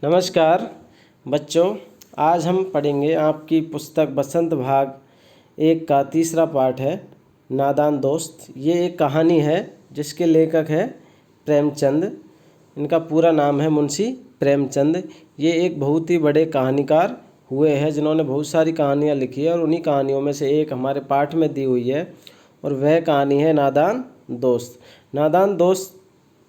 नमस्कार बच्चों, आज हम पढ़ेंगे आपकी पुस्तक बसंत भाग 1 का तीसरा पाठ है नादान दोस्त। ये एक कहानी है जिसके लेखक है प्रेमचंद। इनका पूरा नाम है मुंशी प्रेमचंद। ये एक बहुत ही बड़े कहानीकार हुए हैं जिन्होंने बहुत सारी कहानियाँ लिखी है और उन्हीं कहानियों में से एक हमारे पाठ में दी हुई है और वह कहानी है नादान दोस्त। नादान दोस्त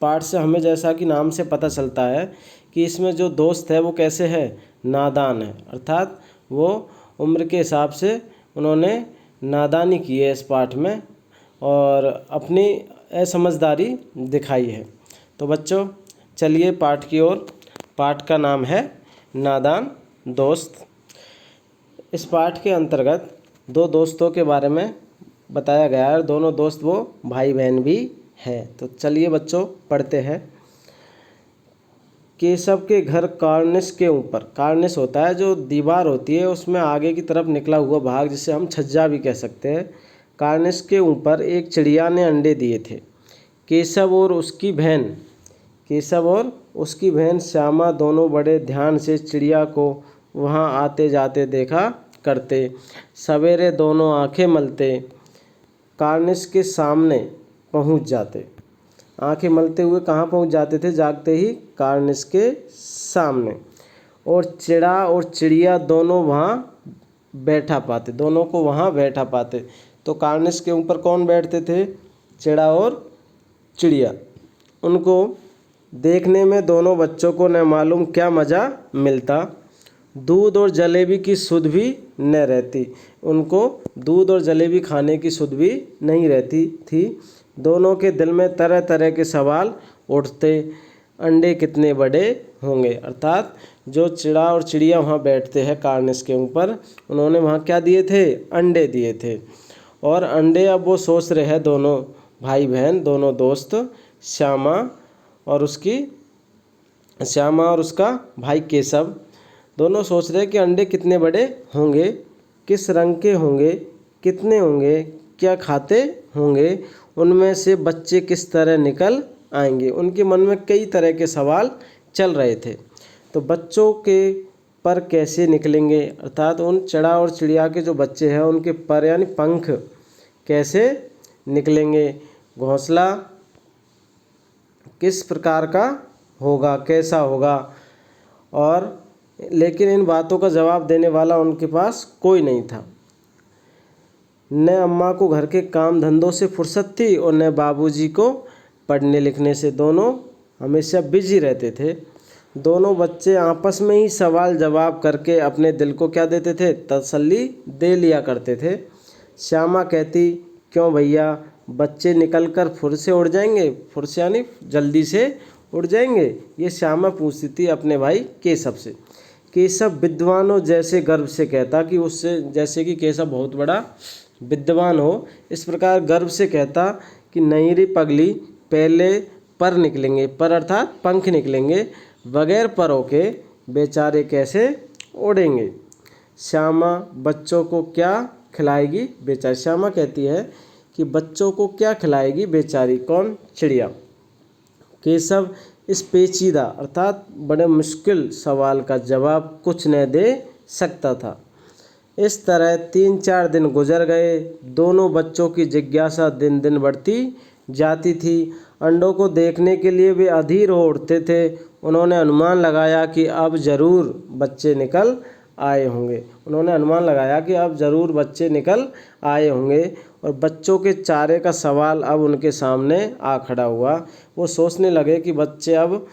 पाठ से हमें जैसा कि नाम से पता चलता है कि इसमें जो दोस्त है वो कैसे है, नादान है, अर्थात वो उम्र के हिसाब से उन्होंने नादानी की है इस पाठ में और अपनी असमझदारी दिखाई है। तो बच्चों चलिए पाठ की ओर। पाठ का नाम है नादान दोस्त। इस पाठ के अंतर्गत दो दोस्तों के बारे में बताया गया है। दोनों दोस्त वो भाई बहन भी है। तो चलिए बच्चों पढ़ते हैं। केशव के घर कार्निस के ऊपर, कार्निस होता है जो दीवार होती है उसमें आगे की तरफ निकला हुआ भाग जिसे हम छज्जा भी कह सकते हैं। कार्निस के ऊपर एक चिड़िया ने अंडे दिए थे। केशव और उसकी बहन श्यामा दोनों बड़े ध्यान से चिड़िया को वहां आते जाते देखा करते। सवेरे दोनों आंखें मलते कार्निस के सामने पहुंच जाते। आंखें मलते हुए कहाँ पहुंच जाते थे? जागते ही कार्निस के सामने। और चिड़ा और चिड़िया दोनों को वहाँ बैठा पाते। तो कार्निस के ऊपर कौन बैठते थे? चिड़ा और चिड़िया। उनको देखने में दोनों बच्चों को न मालूम क्या मज़ा मिलता। दूध और जलेबी की सुध भी न रहती। उनको दूध और जलेबी खाने की सुध भी नहीं रहती थी। दोनों के दिल में तरह तरह के सवाल उठते। अंडे कितने बड़े होंगे? अर्थात जो चिड़ा और चिड़िया वहाँ बैठते हैं कार्निस के ऊपर, उन्होंने वहाँ क्या दिए थे? अंडे दिए थे। और अंडे अब वो सोच रहे हैं, दोनों भाई बहन, दोनों दोस्त, श्यामा और उसका भाई केशव, दोनों सोच रहे हैं कि अंडे कितने बड़े होंगे, किस रंग के होंगे, कितने होंगे, क्या खाते होंगे, उनमें से बच्चे किस तरह निकल आएंगे। उनके मन में कई तरह के सवाल चल रहे थे। तो बच्चों के पर कैसे निकलेंगे, अर्थात उन चिड़ा और चिड़िया के जो बच्चे हैं उनके पर यानी पंख कैसे निकलेंगे, घोंसला किस प्रकार का होगा, कैसा होगा। और लेकिन इन बातों का जवाब देने वाला उनके पास कोई नहीं था। न अम्मा को घर के काम धंधों से फुर्सत थी और न बाबूजी को पढ़ने लिखने से। दोनों हमेशा बिजी रहते थे। दोनों बच्चे आपस में ही सवाल जवाब करके अपने दिल को क्या देते थे? तसल्ली दे लिया करते थे। श्यामा कहती, क्यों भैया, बच्चे निकल कर फुर से उड़ जाएंगे? फुर से यानी जल्दी से उड़ जाएंगे? ये श्यामा पूछती थी अपने भाई केशव से। केशव विद्वानों जैसे गर्व से कहता कि उससे, जैसे कि केशव बहुत बड़ा विद्वान हो, इस प्रकार गर्व से कहता कि नहीं रे पगली, पहले पर निकलेंगे, पर अर्थात पंख निकलेंगे, बगैर परों के बेचारे कैसे उड़ेंगे। श्यामा बच्चों को क्या खिलाएगी बेचारी? श्यामा कहती है कि बच्चों को क्या खिलाएगी बेचारी? कौन? चिड़िया। केशव इस पेचीदा अर्थात बड़े मुश्किल सवाल का जवाब कुछ न दे सकता था। इस तरह 3-4 दिन गुजर गए। दोनों बच्चों की जिज्ञासा दिन दिन बढ़ती जाती थी। अंडों को देखने के लिए वे अधीर हो उठते थे। उन्होंने अनुमान लगाया कि अब ज़रूर बच्चे निकल आए होंगे और बच्चों के चारे का सवाल अब उनके सामने आ खड़ा हुआ। वो सोचने लगे कि बच्चे अब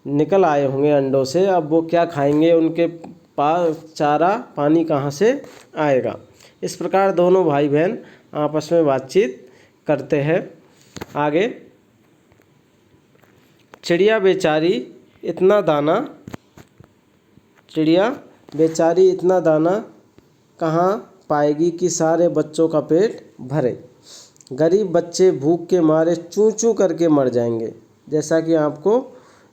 निकल आए होंगे अंडों से, अब वो क्या खाएंगे, उनके पास चारा पानी कहाँ से आएगा। इस प्रकार दोनों भाई बहन आपस में बातचीत करते हैं। आगे, चिड़िया बेचारी इतना दाना कहाँ पाएगी कि सारे बच्चों का पेट भरे। गरीब बच्चे भूख के मारे चूं चूं करके मर जाएंगे। जैसा कि आपको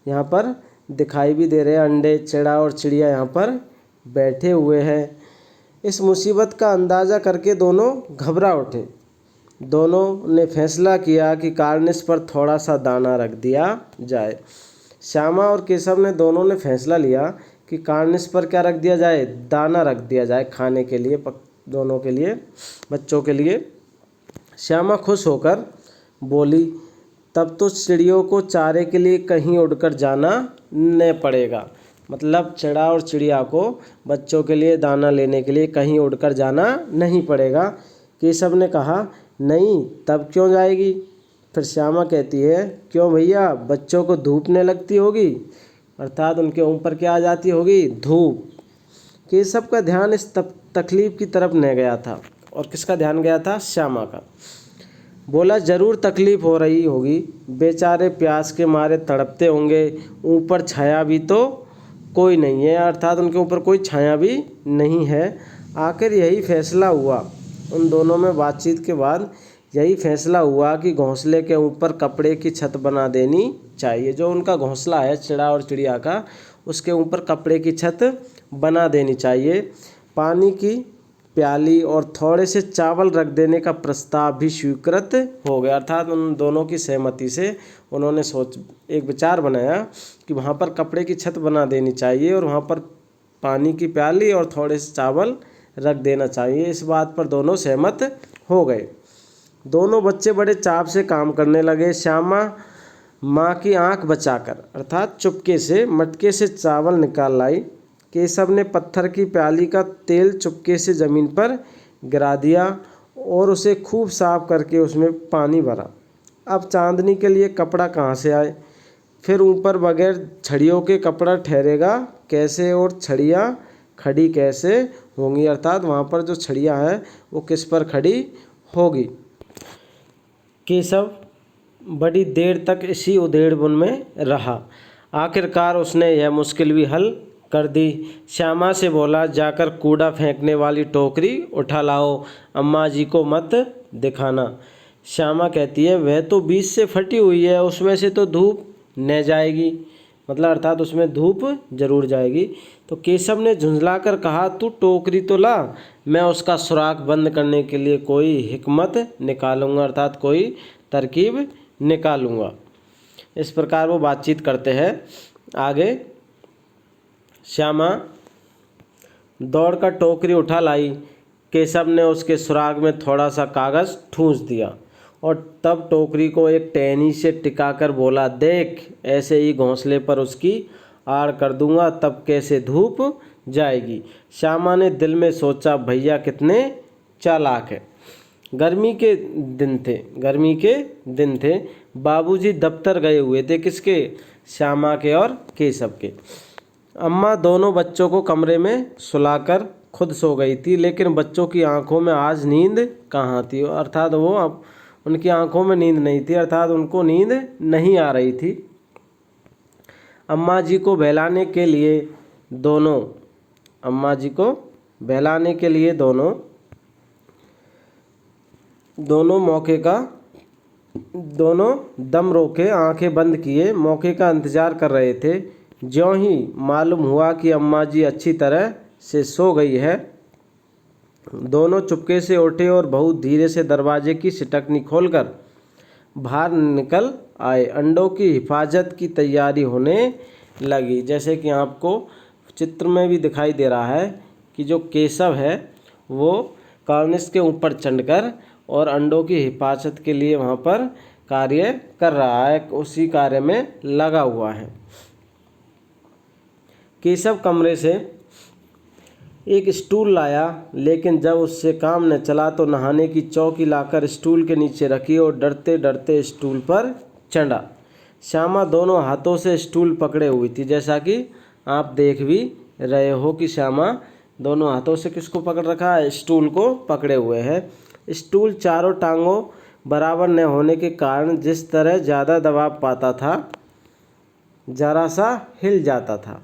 यहाँ पर दिखाई भी दे रहे हैं, अंडे, चिड़ा और चिड़िया यहाँ पर बैठे हुए हैं। इस मुसीबत का अंदाज़ा करके दोनों घबरा उठे। दोनों ने फैसला किया कि कार्निस पर थोड़ा सा दाना रख दिया जाए। श्यामा और केशव ने दोनों ने फैसला लिया कि कार्निस पर क्या रख दिया जाए, दाना रख दिया जाए खाने के लिए, दोनों के लिए, बच्चों के लिए। श्यामा खुश होकर बोली, तब तो चिड़ियों को चारे के लिए कहीं उड़कर जाना न पड़ेगा। मतलब चिड़ा और चिड़िया को बच्चों के लिए दाना लेने के लिए कहीं उड़कर जाना नहीं पड़ेगा। केशव ने कहा, नहीं, तब क्यों जाएगी? फिर श्यामा कहती है, क्यों भैया, बच्चों को धूप न लगती होगी? अर्थात उनके ऊपर क्या आ जाती होगी, धूप। केशव का ध्यान इस तकलीफ की तरफ न गया था, और किसका ध्यान गया था, श्यामा का। बोला, ज़रूर तकलीफ़ हो रही होगी, बेचारे प्यास के मारे तड़पते होंगे, ऊपर छाया भी तो कोई नहीं है, अर्थात उनके ऊपर कोई छाया भी नहीं है। आखिर यही फैसला हुआ, उन दोनों में बातचीत के बाद यही फैसला हुआ कि घोंसले के ऊपर कपड़े की छत बना देनी चाहिए। जो उनका घोंसला है चिड़ा और चिड़िया का, उसके ऊपर कपड़े की छत बना देनी चाहिए। पानी की प्याली और थोड़े से चावल रख देने का प्रस्ताव भी स्वीकृत हो गया। अर्थात उन दोनों की सहमति से उन्होंने एक विचार बनाया कि वहाँ पर कपड़े की छत बना देनी चाहिए और वहाँ पर पानी की प्याली और थोड़े से चावल रख देना चाहिए। इस बात पर दोनों सहमत हो गए। दोनों बच्चे बड़े चाव से काम करने लगे। श्यामा माँ की आंख बचाकर अर्थात चुपके से मटके से चावल निकाल लाई। केशव ने पत्थर की प्याली का तेल चुपके से ज़मीन पर गिरा दिया और उसे खूब साफ करके उसमें पानी भरा। अब चांदनी के लिए कपड़ा कहाँ से आए? फिर ऊपर बगैर छड़ियों के कपड़ा ठहरेगा कैसे, और छड़ियाँ खड़ी कैसे होंगी? अर्थात वहाँ पर जो छड़ियाँ हैं वो किस पर खड़ी होगी? केशव बड़ी देर तक इसी उधेड़बुन में रहा। आखिरकार उसने यह मुश्किल भी हल कर दी। श्यामा से बोला, जाकर कूड़ा फेंकने वाली टोकरी उठा लाओ, अम्मा जी को मत दिखाना। श्यामा कहती है, वह तो बीच से फटी हुई है, उसमें से तो धूप न जाएगी। मतलब अर्थात उसमें धूप जरूर जाएगी। तो केशव ने झुंझलाकर कहा, तू टोकरी तो ला, मैं उसका सुराख बंद करने के लिए कोई हिकमत निकालूंगा, अर्थात कोई तरकीब निकालूंगा। इस प्रकार वो बातचीत करते हैं। आगे श्यामा दौड़कर टोकरी उठा लाई। केशव ने उसके सुराग में थोड़ा सा कागज़ ठूंस दिया और तब टोकरी को एक टहनी से टिकाकर बोला, देख, ऐसे ही घोंसले पर उसकी आड़ कर दूंगा, तब कैसे धूप जाएगी। श्यामा ने दिल में सोचा, भैया कितने चालाक है। गर्मी के दिन थे। बाबूजी दफ्तर गए हुए थे। किसके? श्यामा के और केशव के। अम्मा दोनों बच्चों को कमरे में सुलाकर खुद सो गई थी, लेकिन बच्चों की आंखों में आज नींद कहाँ थी, अर्थात वो अब उनकी आंखों में नींद नहीं थी, अर्थात उनको नींद नहीं आ रही थी। अम्मा जी को बहलाने के लिए दोनों दम रोके आंखें बंद किए मौके का इंतजार कर रहे थे। ज्यों ही मालूम हुआ कि अम्मा जी अच्छी तरह से सो गई है, दोनों चुपके से उठे और बहुत धीरे से दरवाजे की सिटकनी खोलकर बाहर निकल आए। अंडों की हिफाजत की तैयारी होने लगी। जैसे कि आपको चित्र में भी दिखाई दे रहा है कि जो केशव है वो कार्निस के ऊपर चढ़कर और अंडों की हिफाजत के लिए वहाँ पर कार्य कर रहा है, उसी कार्य में लगा हुआ है। केशव कमरे से एक स्टूल लाया, लेकिन जब उससे काम न चला तो नहाने की चौकी लाकर स्टूल के नीचे रखी और डरते डरते स्टूल पर चढ़ा। श्यामा दोनों हाथों से स्टूल पकड़े हुई थी। जैसा कि आप देख भी रहे हो कि श्यामा दोनों हाथों से किसको पकड़ रखा है? स्टूल को पकड़े हुए है। स्टूल चारों टांगों बराबर न होने के कारण जिस तरह ज़्यादा दबाव पाता था, जरा सा हिल जाता था।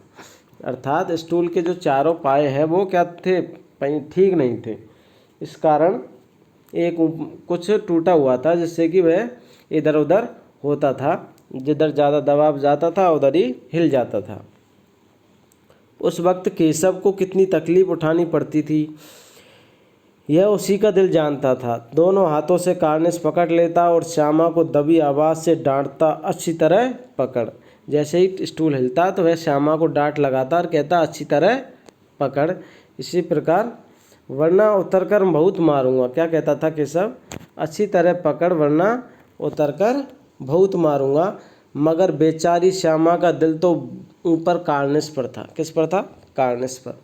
अर्थात स्टूल के जो चारों पाए हैं वो क्या थे? ठीक नहीं थे। इस कारण एक कुछ टूटा हुआ था, जिससे कि वह इधर उधर होता था। जिधर ज़्यादा दबाव जाता था उधर ही हिल जाता था। उस वक्त केशव को कितनी तकलीफ उठानी पड़ती थी, यह उसी का दिल जानता था। दोनों हाथों से कार्निस पकड़ लेता और श्यामा को दबी आवाज़ से डांटता, अच्छी तरह पकड़। जैसे ही स्टूल हिलता तो वह श्यामा को डांट लगाता और कहता अच्छी तरह पकड़। इसी प्रकार वरना उतर कर बहुत मारूंगा। क्या कहता था केशव? अच्छी तरह पकड़ वरना उतर कर बहुत मारूंगा। मगर बेचारी श्यामा का दिल तो ऊपर कार्निस पर था। किस पर था? कार्निस पर।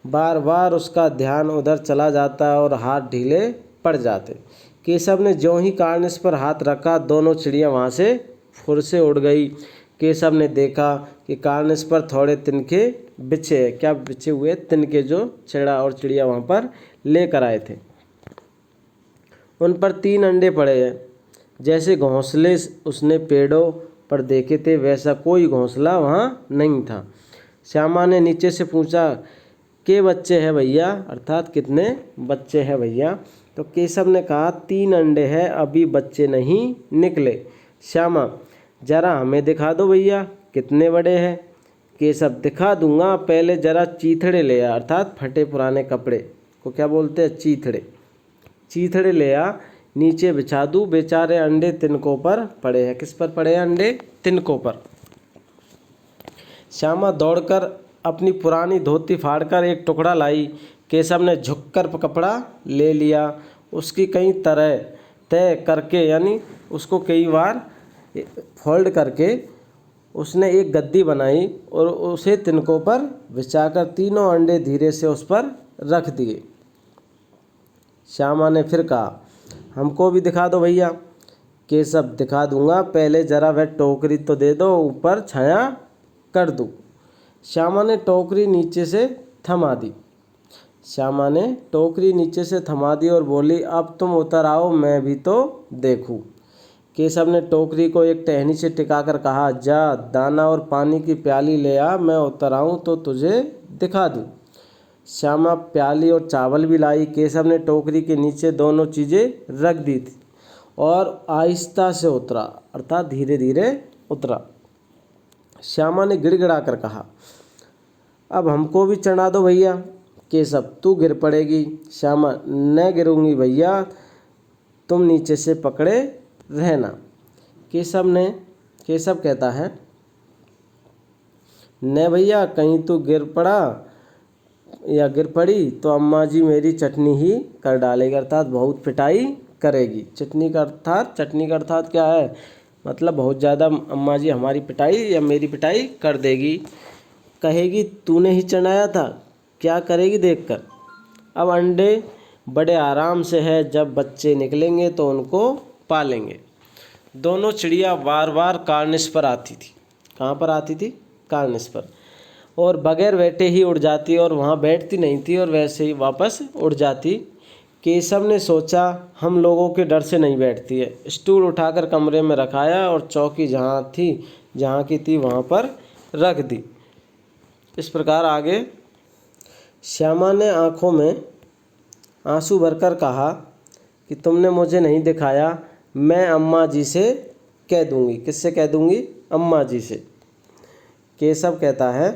बार बार उसका ध्यान उधर चला जाता और हाथ ढीले पड़ जाते। केशव ने ज्यों ही कार्निस पर हाथ रखा दोनों चिड़िया वहाँ से फुर से उड़ गई। केशव ने देखा कि कार्निस पर थोड़े तिनके बिछे। क्या बिछे हुए? तिनके, जो चिड़ा और चिड़िया वहाँ पर लेकर आए थे। उन पर 3 अंडे पड़े हैं। जैसे घोंसले उसने पेड़ों पर देखे थे वैसा कोई घोंसला वहाँ नहीं था। श्यामा ने नीचे से पूछा, के बच्चे हैं भैया? अर्थात कितने बच्चे हैं भैया? तो केशव ने कहा 3 अंडे हैं, अभी बच्चे नहीं निकले। श्यामा, जरा हमें दिखा दो भैया कितने बड़े हैं। केशव, दिखा दूंगा, पहले जरा चीथड़े ले आ। अर्थात फटे पुराने कपड़े को क्या बोलते हैं? चीथड़े। चीथड़े ले आ, नीचे बिछा दूँ। बेचारे अंडे तिनकों पर पड़े हैं। किस पर पड़े हैं अंडे? तिनकों पर। श्यामा दौड़कर अपनी पुरानी धोती फाड़कर एक टुकड़ा लाई। केशव ने झुककर कपड़ा ले लिया। उसकी कई तरह तय करके, यानी उसको कई बार फोल्ड करके उसने एक गद्दी बनाई और उसे तिनकों पर बिछाकर तीनों अंडे धीरे से उस पर रख दिए। श्यामा ने फिर कहा, हमको भी दिखा दो भैया। केशव, दिखा दूंगा, पहले जरा वह टोकरी तो दे दो, ऊपर छाया कर दूँ। श्यामा ने टोकरी नीचे से थमा दी। श्यामा ने टोकरी नीचे से थमा दी और बोली, अब तुम उतर आओ, मैं भी तो देखूं। केशव ने टोकरी को एक टहनी से टिकाकर कहा, जा दाना और पानी की प्याली ले आ, मैं उतर आऊँ तो तुझे दिखा दूँ। श्यामा प्याली और चावल भी लाई। केशव ने टोकरी के नीचे दोनों चीज़ें रख दी थी और आहिस्ता से उतरा, अर्थात धीरे धीरे उतरा। श्यामा ने गिड़गिड़ा कर कहा, अब हमको भी चढ़ा दो भैया। केशव, तू गिर पड़ेगी। श्यामा, न गिरूंगी भैया, तुम नीचे से पकड़े रहना। केशव कहता है, न भैया, कहीं तू गिर पड़ा या गिर पड़ी तो अम्मा जी मेरी चटनी ही कर डालेगी, अर्थात बहुत पिटाई करेगी। चटनी का अर्थात क्या है? मतलब बहुत ज़्यादा अम्मा जी हमारी पिटाई या मेरी पिटाई कर देगी। कहेगी तूने ही चढ़ाया था, क्या करेगी देखकर। अब अंडे बड़े आराम से है, जब बच्चे निकलेंगे तो उनको पालेंगे। दोनों चिड़िया बार बार कार्निस पर आती थी। कहाँ पर आती थी? कार्निस पर। और बगैर बैठे ही उड़ जाती और वहाँ बैठती नहीं थी और वैसे ही वापस उड़ जाती। केशव ने सोचा, हम लोगों के डर से नहीं बैठती है। स्टूल उठाकर कमरे में रखाया और चौकी जहाँ की थी वहाँ पर रख दी। इस प्रकार आगे श्यामा ने आँखों में आंसू भरकर कहा कि तुमने मुझे नहीं दिखाया, मैं अम्मा जी से कह दूंगी। किससे कह दूंगी? अम्मा जी से। केशव कहता है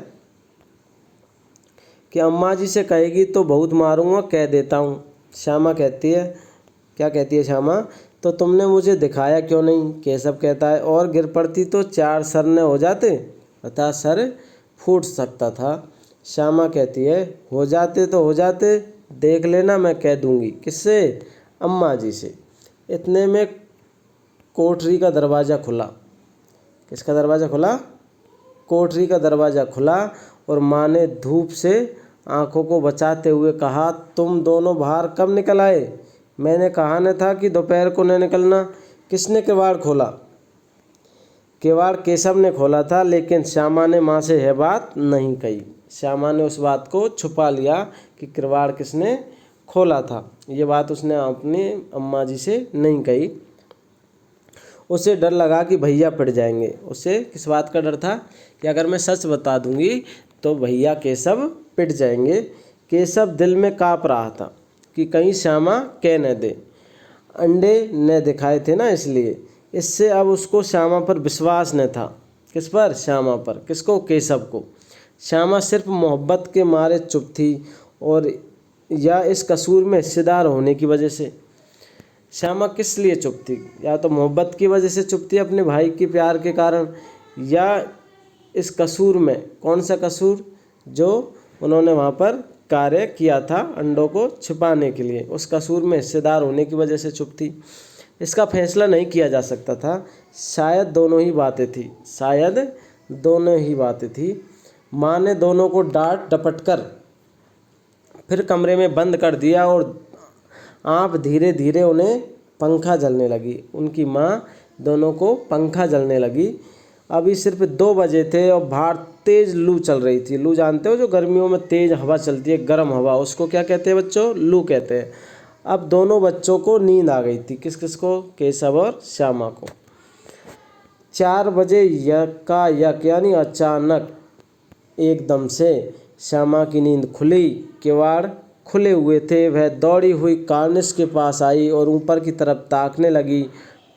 कि अम्मा जी से कहेगी तो बहुत मारूंगा, कह देता हूँ। श्यामा कहती है, क्या कहती है श्यामा? तो तुमने मुझे दिखाया क्यों नहीं? केशव कहता है, और गिर पड़ती तो 4 सरने हो जाते, अर्थात सर फूट सकता था। श्यामा कहती है, हो जाते तो हो जाते, देख लेना, मैं कह दूंगी। किससे? अम्मा जी से। इतने में कोठरी का दरवाज़ा खुला। किसका दरवाज़ा खुला? कोठरी का दरवाज़ा खुला और माँ ने धूप से आंखों को बचाते हुए कहा, तुम दोनों बाहर कब निकल आए? मैंने कहा न था कि दोपहर को न निकलना। किसने किवाड़ खोला? किवाड़ केशव ने खोला था, लेकिन श्यामा ने माँ से यह बात नहीं कही। श्यामा ने उस बात को छुपा लिया कि किवाड़ किसने खोला था। ये बात उसने अपनी अम्मा जी से नहीं कही। उसे डर लगा कि भैया पिट जाएंगे। उसे किस बात का डर था? कि अगर मैं सच बता दूंगी तो भैया केशव पिट जाएंगे। केशव दिल में काँप रहा था कि कहीं श्यामा कह न दे। अंडे न दिखाए थे ना, इससे अब उसको श्यामा पर विश्वास न था। किस पर? श्यामा पर। किसको? केशव को। श्यामा सिर्फ मोहब्बत के मारे चुप थी, और या इस कसूर में हिस्सेदार होने की वजह से। श्यामा किस लिए चुप थी? या तो मोहब्बत की वजह से चुप थी अपने भाई के प्यार के कारण, या इस कसूर में, कौन सा कसूर, जो उन्होंने वहाँ पर कार्य किया था अंडों को छिपाने के लिए, उस कसूर में हिस्सेदार होने की वजह से चुप थी। इसका फैसला नहीं किया जा सकता था, शायद दोनों ही बातें थी, शायद दोनों ही बातें थी। माँ ने दोनों को डांट डपट कर फिर कमरे में बंद कर दिया और आप धीरे धीरे उन्हें पंखा जलने लगी। उनकी माँ दोनों को पंखा जलने लगी। अभी सिर्फ 2 बजे थे और बाहर तेज़ लू चल रही थी। लू जानते हो, जो गर्मियों में तेज़ हवा चलती है, गर्म हवा, उसको क्या कहते हैं बच्चों, लू कहते हैं। अब दोनों बच्चों को नींद आ गई थी। किस किस को, केशव और श्यामा को। 4 बजे यकायक यानी अचानक एकदम से श्यामा की नींद खुली। किवाड़ खुले हुए थे। वह दौड़ी हुई कार्निश के पास आई और ऊपर की तरफ ताकने लगी।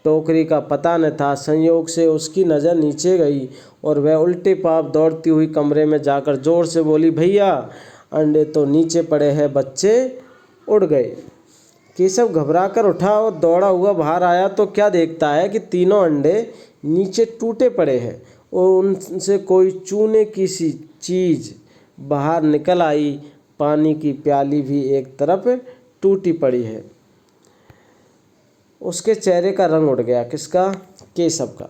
टोकरी का पता न था। संयोग से उसकी नज़र नीचे गई और वह उल्टे पाँव दौड़ती हुई कमरे में जाकर ज़ोर से बोली, भैया अंडे तो नीचे पड़े हैं, बच्चे उड़ गए। केशव घबरा कर उठा और दौड़ा हुआ बाहर आया तो क्या देखता है कि तीनों अंडे नीचे टूटे पड़े हैं और उनसे कोई चूने की सी चीज़ बाहर निकल आई। पानी की प्याली भी एक तरफ टूटी पड़ी है। उसके चेहरे का रंग उड़ गया। किसका, केशव का।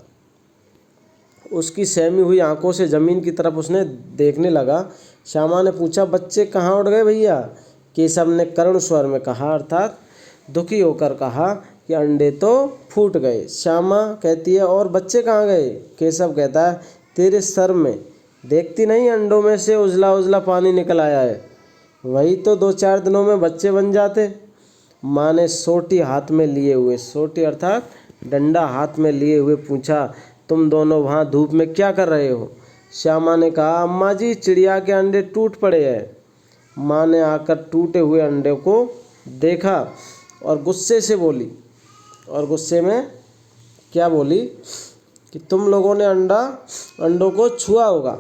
उसकी सहमी हुई आंखों से ज़मीन की तरफ उसने देखने लगा। श्यामा ने पूछा, बच्चे कहाँ उड़ गए भैया? केशव ने करुण स्वर में कहा, अर्थात दुखी होकर कहा कि अंडे तो फूट गए। श्यामा कहती है, और बच्चे कहाँ गए? केशव कहता है, तेरे सर में देखती नहीं, अंडों में से उजला उजला पानी निकल आया है। वही तो 2-4 दिनों में बच्चे बन जाते। माँ ने सोटी हाथ में लिए हुए, सोटी अर्थात डंडा हाथ में लिए हुए पूछा, तुम दोनों वहाँ धूप में क्या कर रहे हो? श्यामा ने कहा, अम्मा जी चिड़िया के अंडे टूट पड़े हैं। माँ ने आकर टूटे हुए अंडे को देखा और गुस्से से बोली, और गुस्से में क्या बोली, कि तुम लोगों ने अंडों को छुआ होगा।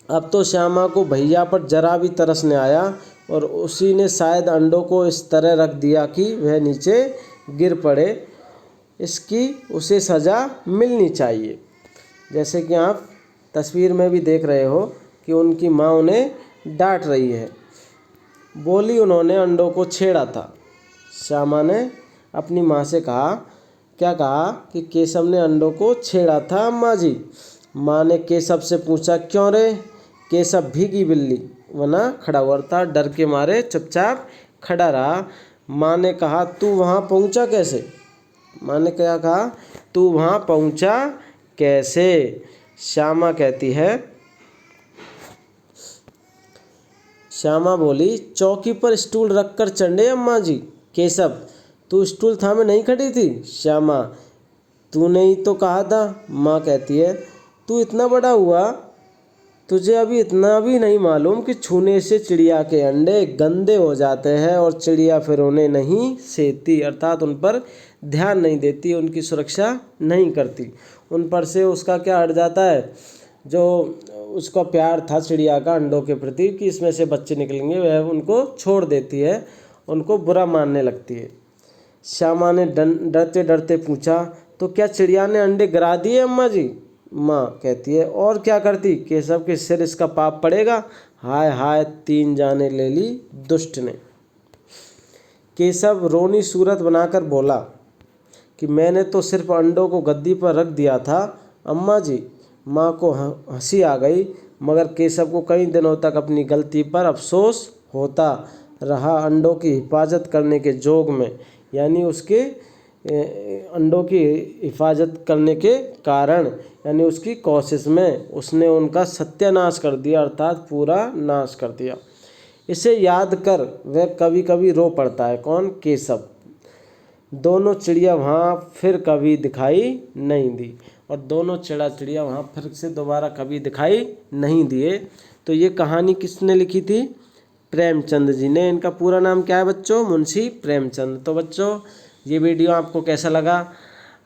अब तो श्यामा को भैया पर जरा भी तरस न आया और उसी ने शायद अंडों को इस तरह रख दिया कि वह नीचे गिर पड़े। इसकी उसे सज़ा मिलनी चाहिए। जैसे कि आप तस्वीर में भी देख रहे हो कि उनकी माँ उन्हें डांट रही है। बोली, उन्होंने अंडों को छेड़ा था। श्यामा ने अपनी माँ से कहा, क्या कहा, कि केशव ने अंडों को छेड़ा था अम्मा जी। माँ ने केशव से पूछा, क्यों रे? केशव भीगी बिल्ली वना खड़ा हुआ था, डर के मारे चुपचाप खड़ा रहा। माँ ने कहा, तू वहाँ पहुँचा कैसे? माँ ने क्या कहा, तू वहाँ पहुँचा कैसे? श्यामा कहती है, श्यामा बोली, चौकी पर स्टूल रखकर चढ़े अम्मा जी। केशव, तू स्टूल थामे नहीं खड़ी थी? श्यामा, तूने ही तो कहा था। माँ कहती है, तू इतना बड़ा हुआ, तुझे अभी इतना भी नहीं मालूम कि छूने से चिड़िया के अंडे गंदे हो जाते हैं और चिड़िया फिर उन्हें नहीं सेती, अर्थात उन पर ध्यान नहीं देती, उनकी सुरक्षा नहीं करती, उन पर से उसका क्या हट जाता है, जो उसका प्यार था चिड़िया का अंडों के प्रति कि इसमें से बच्चे निकलेंगे, वह उनको छोड़ देती है, उनको बुरा मानने लगती है। श्यामा ने डरते डरते पूछा, तो क्या चिड़िया ने अंडे गिरा दिए अम्मा जी? माँ कहती है, और क्या करती? केशव के सिर इसका पाप पड़ेगा। हाय हाय, 3 जाने ले ली दुष्ट ने। केशव रोनी सूरत बनाकर बोला कि मैंने तो सिर्फ अंडों को गद्दी पर रख दिया था अम्मा जी। माँ को हंसी आ गई, मगर केशव को कई दिनों तक अपनी गलती पर अफसोस होता रहा। अंडों की हिफाजत करने के जोग में, यानी उसके अंडों की हिफाजत करने के कारण, यानी उसकी कोशिश में उसने उनका सत्यानाश कर दिया, अर्थात पूरा नाश कर दिया। इसे याद कर वह कभी कभी रो पड़ता है। कौन? केशव। दोनों चिड़िया वहाँ फिर कभी दिखाई नहीं दी और दोनों चिड़िया वहाँ फिर से दोबारा कभी दिखाई नहीं दिए। तो ये कहानी किसने लिखी थी? प्रेमचंद जी ने। इनका पूरा नाम क्या है बच्चों? मुंशी प्रेमचंद। तो बच्चों, ये वीडियो आपको कैसा लगा?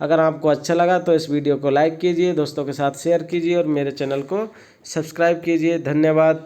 अगर आपको अच्छा लगा तो इस वीडियो को लाइक कीजिए, दोस्तों के साथ शेयर कीजिए और मेरे चैनल को सब्सक्राइब कीजिए। धन्यवाद।